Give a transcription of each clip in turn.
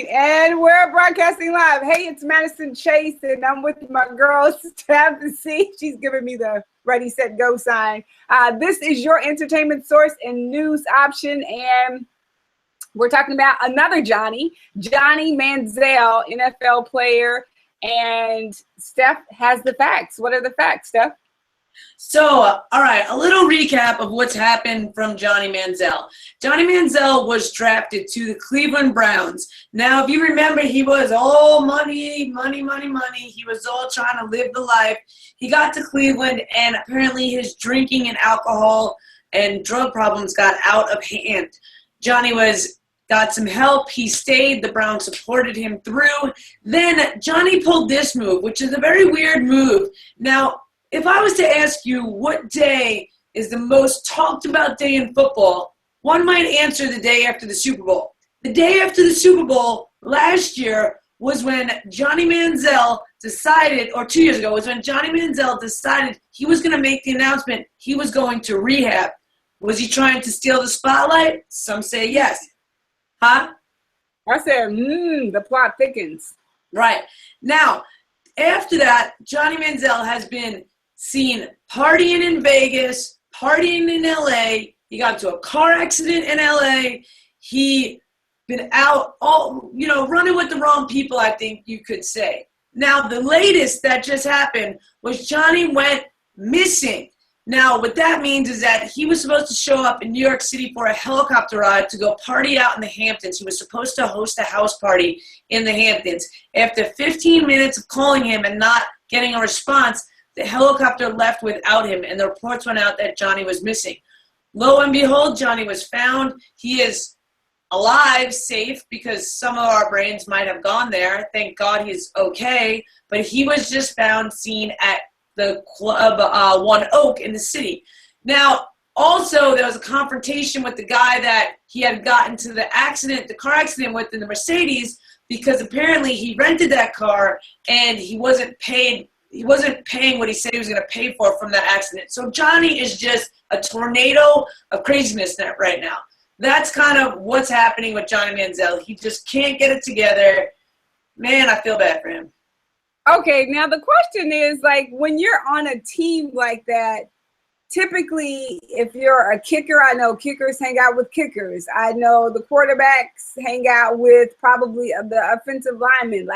right, and we're broadcasting live. Hey, it's Madison Chase, and I'm with my girl, Steph. See, she's giving me the ready, set, go sign. This is your entertainment source and news option, and we're talking about another Johnny Manziel, NFL player, and Steph has the facts. What are the facts, Steph? So, all right, a little recap of what's happened from Johnny Manziel. Johnny Manziel was drafted to the Cleveland Browns. Now, if you remember, he was all money. He was all trying to live the life. He got to Cleveland, and apparently his drinking and alcohol and drug problems got out of hand. Johnny got some help. He stayed. The Browns supported him through. Then Johnny pulled this move, which is a very weird move. Now, if I was to ask you what day is the most talked about day in football, one might answer the day after the Super Bowl. The day after the Super Bowl last year was when Johnny Manziel decided, or 2 years ago, was when Johnny Manziel decided he was going to make the announcement he was going to rehab. Was he trying to steal the spotlight? Some say yes. Huh? I said, the plot thickens. Right. Now, after that, Johnny Manziel has been seen partying in Vegas, partying in LA. He got into a car accident in LA. He been out running with the wrong people, I think you could say. Now, the latest that just happened was Johnny went missing. Now, what that means is that he was supposed to show up in New York City for a helicopter ride to go party out in the Hamptons. He was supposed to host a house party in the Hamptons. After 15 minutes of calling him and not getting a response, the helicopter left without him, and the reports went out that Johnny was missing. Lo and behold, Johnny was found. He is alive, safe, because some of our brains might have gone there. Thank God he's okay. But he was just found seen at the club One Oak in the city. Now, also, there was a confrontation with the guy that he had gotten to the car accident with in the Mercedes, because apparently he rented that car and he wasn't paying what he said he was going to pay for from that accident. So Johnny is just a tornado of craziness right now. That's kind of what's happening with Johnny Manziel. He just can't get it together. Man, I feel bad for him. Okay, now the question is, like, when you're on a team like that, typically if you're a kicker, I know kickers hang out with kickers. I know the quarterbacks hang out with probably the offensive linemen.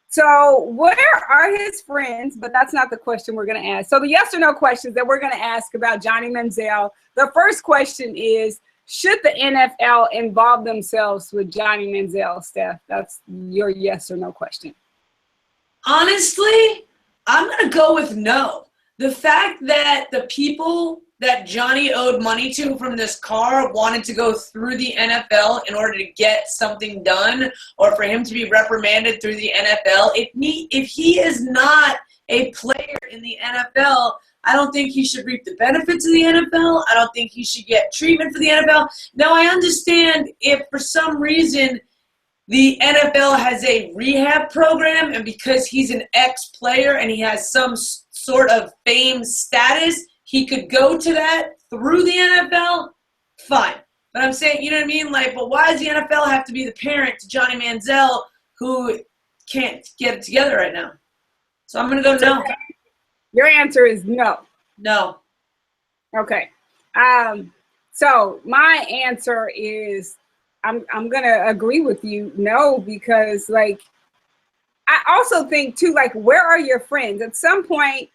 So where are his friends? But that's not the question we're going to ask. So the yes or no questions that we're going to ask about Johnny Manziel. The first question is, should the NFL involve themselves with Johnny Manziel, Steph? That's your yes or no question. Honestly, I'm going to go with no. The fact that the people that Johnny owed money to from this car wanted to go through the NFL in order to get something done, or for him to be reprimanded through the NFL, if he is not a player in the NFL, I don't think he should reap the benefits of the NFL. I don't think he should get treatment for the NFL. Now, I understand if for some reason the NFL has a rehab program, and because he's an ex-player and he has some sort of fame status, he could go to that through the NFL, fine. But I'm saying, you know what I mean? But why does the NFL have to be the parent to Johnny Manziel, who can't get it together right now? So I'm going to go no. Your answer is no. No. Okay. So my answer is I'm going to agree with you, no, because, I also think, too, where are your friends? At some point,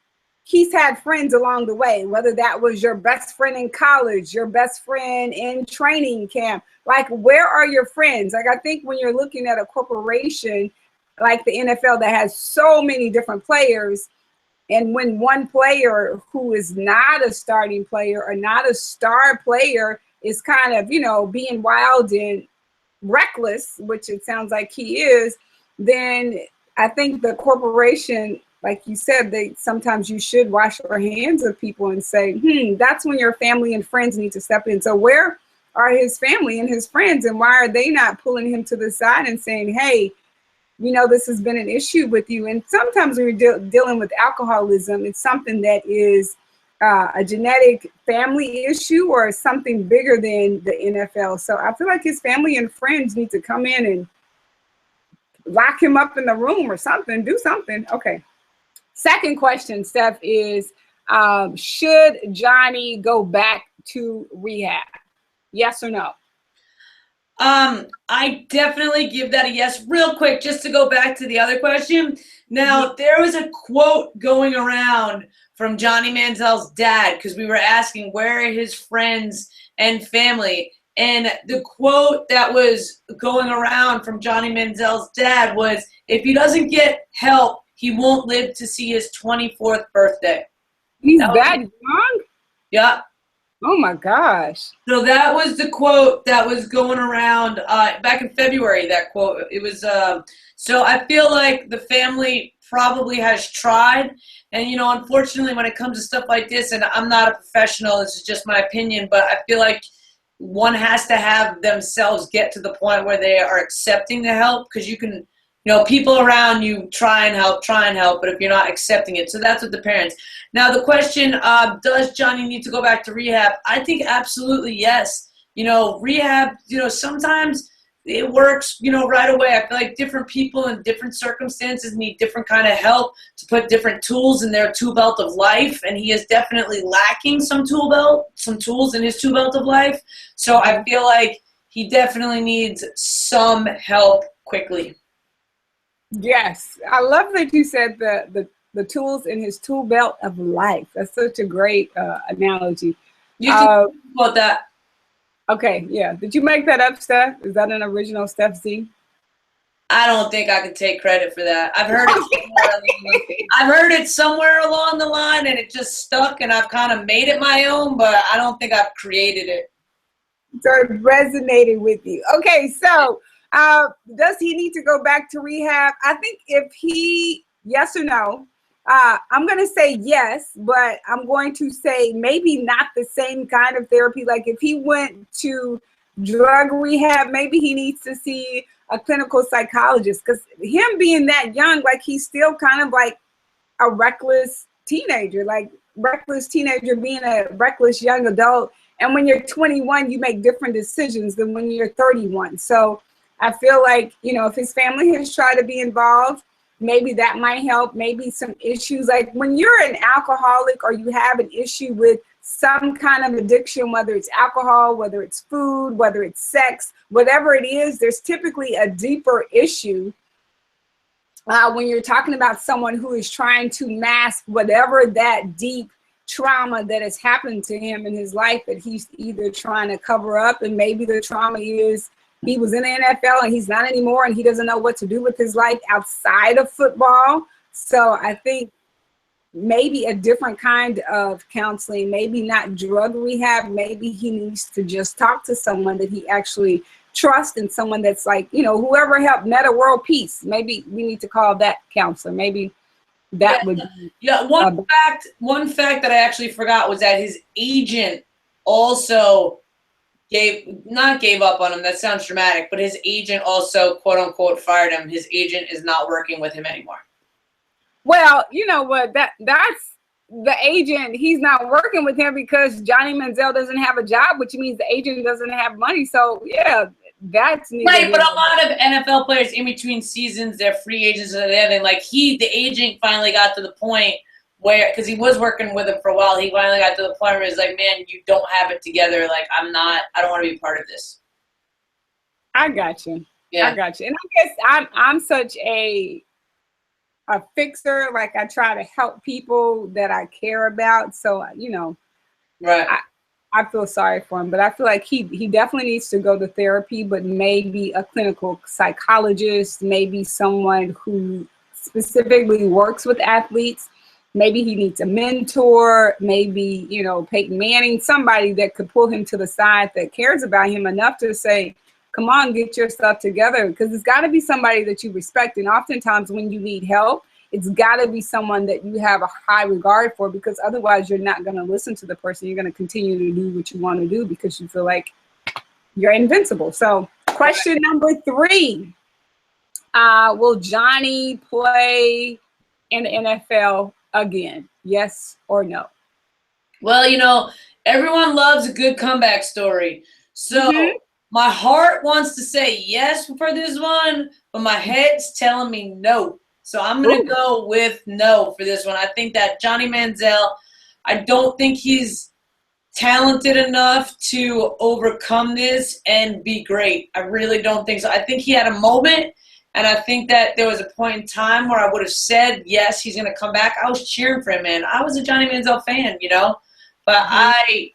he's had friends along the way, whether that was your best friend in college, your best friend in training camp. Where are your friends? I think when you're looking at a corporation like the NFL that has so many different players, and when one player who is not a starting player or not a star player is kind of, being wild and reckless, which it sounds like he is, then I think the corporation, like you said, sometimes you should wash your hands of people and say, that's when your family and friends need to step in. So where are his family and his friends, and why are they not pulling him to the side and saying, hey, this has been an issue with you? And sometimes when you're dealing with alcoholism, it's something that is a genetic family issue or something bigger than the NFL. So I feel like his family and friends need to come in and lock him up in the room or something, do something. Okay. Second question, Steph, is should Johnny go back to rehab? Yes or no? I definitely give that a yes. Real quick, just to go back to the other question. Now, there was a quote going around from Johnny Manziel's dad, because we were asking where are his friends and family. And the quote that was going around from Johnny Manziel's dad was, if he doesn't get help, he won't live to see his 24th birthday. He's that young? Yeah. Oh my gosh. So that was the quote that was going around back in February, that quote. It was, so I feel like the family probably has tried. And, you know, unfortunately, when it comes to stuff like this, and I'm not a professional, this is just my opinion, but I feel like one has to have themselves get to the point where they are accepting the help, because you can, you know, people around you try and help, but if you're not accepting it. So that's what the parents. Now the question, does Johnny need to go back to rehab? I think absolutely yes. You know, rehab, you know, sometimes it works, you know, right away. I feel like different people in different circumstances need different kind of help to put different tools in their tool belt of life. And he is definitely lacking some tools in his tool belt of life. So I feel like he definitely needs some help quickly. Yes, I love that you said the tools in his tool belt of life. That's such a great analogy. You think about that? Okay, yeah. Did you make that up, Steph? Is that an original Steph Z? I don't think I can take credit for that. I've heard it somewhere along the line, and it just stuck, and I've kind of made it my own, but I don't think I've created it. So it resonated with you. Okay, so does he need to go back to rehab? I think if he, yes or no, I'm going to say yes, but I'm going to say maybe not the same kind of therapy. Like if he went to drug rehab, maybe he needs to see a clinical psychologist, because him being that young, like he's still kind of like a reckless teenager, being a reckless young adult. And when you're 21, you make different decisions than when you're 31. So I feel like, you know, if his family has tried to be involved, maybe that might help. Maybe some issues, like when you're an alcoholic or you have an issue with some kind of addiction, whether it's alcohol, whether it's food, whether it's sex, whatever it is, there's typically a deeper issue when you're talking about someone who is trying to mask whatever that deep trauma that has happened to him in his life that he's either trying to cover up, and maybe the trauma is he was in the NFL and he's not anymore, and he doesn't know what to do with his life outside of football. So I think maybe a different kind of counseling, maybe not drug rehab. Maybe he needs to just talk to someone that he actually trusts, and someone that's like, you know, whoever helped Meta World Peace. Maybe we need to call that counselor. Maybe that would be. Yeah, one fact that I actually forgot was that his agent also gave up on him. That sounds dramatic, but his agent also, quote unquote, fired him. His agent is not working with him anymore. Well, you know what? That's the agent. He's not working with him because Johnny Manziel doesn't have a job, which means the agent doesn't have money. So yeah, that's right. But a lot of NFL players in between seasons, they're free agents, and then like the agent finally got to the point where, because he was working with him for a while, he finally got to the point where he's like, man, you don't have it together. Like I don't want to be part of this. I got you. Yeah. I got you. And I guess I'm such a fixer. Like I try to help people that I care about. So, you know, right. I feel sorry for him, but I feel like he definitely needs to go to therapy, but maybe a clinical psychologist, maybe someone who specifically works with athletes. Maybe he needs a mentor, maybe, you know, Peyton Manning, somebody that could pull him to the side that cares about him enough to say, come on, get your stuff together. Because it's got to be somebody that you respect. And oftentimes when you need help, it's got to be someone that you have a high regard for, because otherwise you're not going to listen to the person. You're going to continue to do what you want to do because you feel like you're invincible. So question number 3, will Johnny play in the NFL again? Yes or no? Well, you know, everyone loves a good comeback story. So My heart wants to say yes for this one, but my head's telling me no. So I'm going to go with no for this one. I think that Johnny Manziel, I don't think he's talented enough to overcome this and be great. I really don't think so. I think he had a moment, and I think that there was a point in time where I would have said, yes, he's going to come back. I was cheering for him, man. I was a Johnny Manziel fan, you know, but I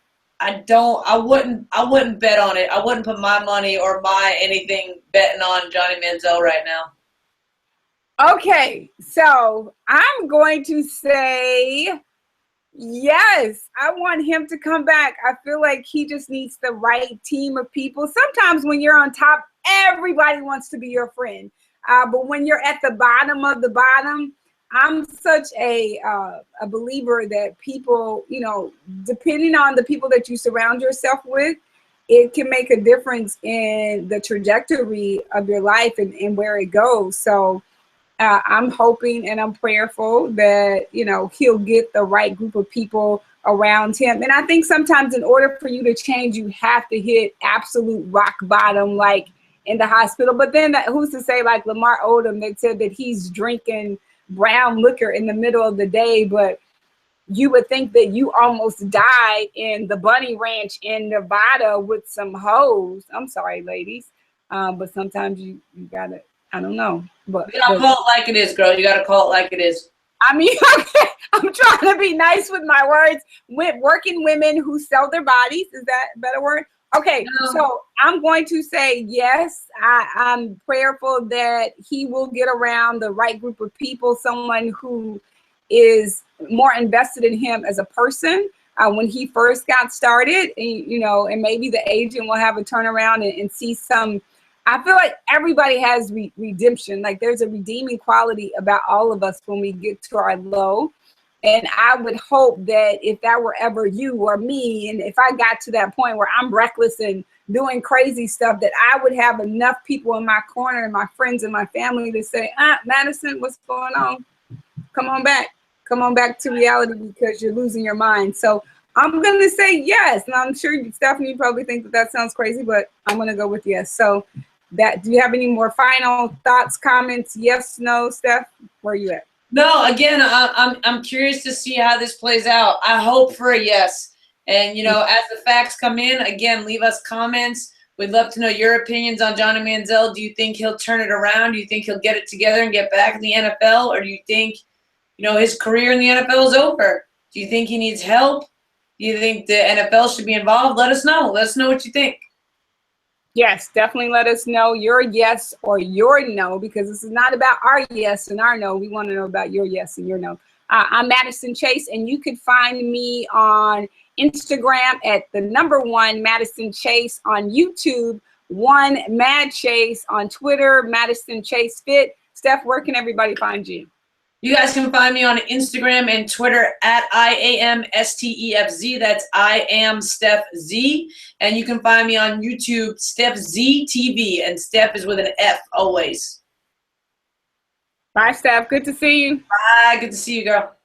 wouldn't bet on it. I wouldn't put my money or my anything betting on Johnny Manziel right now. Okay, so I'm going to say yes. I want him to come back. I feel like he just needs the right team of people. Sometimes when you're on top, everybody wants to be your friend. But when you're at the bottom of the bottom, I'm such a believer that people, you know, depending on the people that you surround yourself with, it can make a difference in the trajectory of your life and where it goes. So I'm hoping and I'm prayerful that, you know, he'll get the right group of people around him. And I think sometimes in order for you to change, you have to hit absolute rock bottom, like in the hospital. But then who's to say, like Lamar Odom, that said that he's drinking brown liquor in the middle of the day, but you would think that you almost died in the bunny ranch in Nevada with some hoes. I'm sorry, ladies. But sometimes you gotta, I don't know. But you gotta call it like it is, girl. You gotta call it like it is. I mean, I'm trying to be nice with my words. With working women who sell their bodies, is that a better word? Okay, so I'm going to say yes. I'm prayerful that he will get around the right group of people, someone who is more invested in him as a person when he first got started, and, you know, and maybe the agent will have a turnaround and see some. I feel like everybody has redemption. Like there's a redeeming quality about all of us when we get to our low. And I would hope that if that were ever you or me, and if I got to that point where I'm reckless and doing crazy stuff, that I would have enough people in my corner and my friends and my family to say, Madison, what's going on? Come on back. Come on back to reality because you're losing your mind. So I'm going to say yes. And I'm sure, Stephanie, you probably think that sounds crazy, but I'm going to go with yes. So do you have any more final thoughts, comments? Yes, no, Steph? Where are you at? No, again, I'm curious to see how this plays out. I hope for a yes. And, you know, as the facts come in, again, leave us comments. We'd love to know your opinions on Johnny Manziel. Do you think he'll turn it around? Do you think he'll get it together and get back in the NFL? Or do you think, you know, his career in the NFL is over? Do you think he needs help? Do you think the NFL should be involved? Let us know. Let us know what you think. Yes, definitely let us know your yes or your no, because this is not about our yes and our no. We want to know about your yes and your no. I'm Madison Chase, and you could find me on Instagram at #1 Madison Chase, on YouTube, 1 Mad Chase, on Twitter, Madison Chase Fit. Steph, where can everybody find you? You guys can find me on Instagram and Twitter at IAMSTEFZ. That's I am Steph Z. And you can find me on YouTube, Steph Z TV. And Steph is with an F always. Bye, Steph. Good to see you. Bye. Good to see you, girl.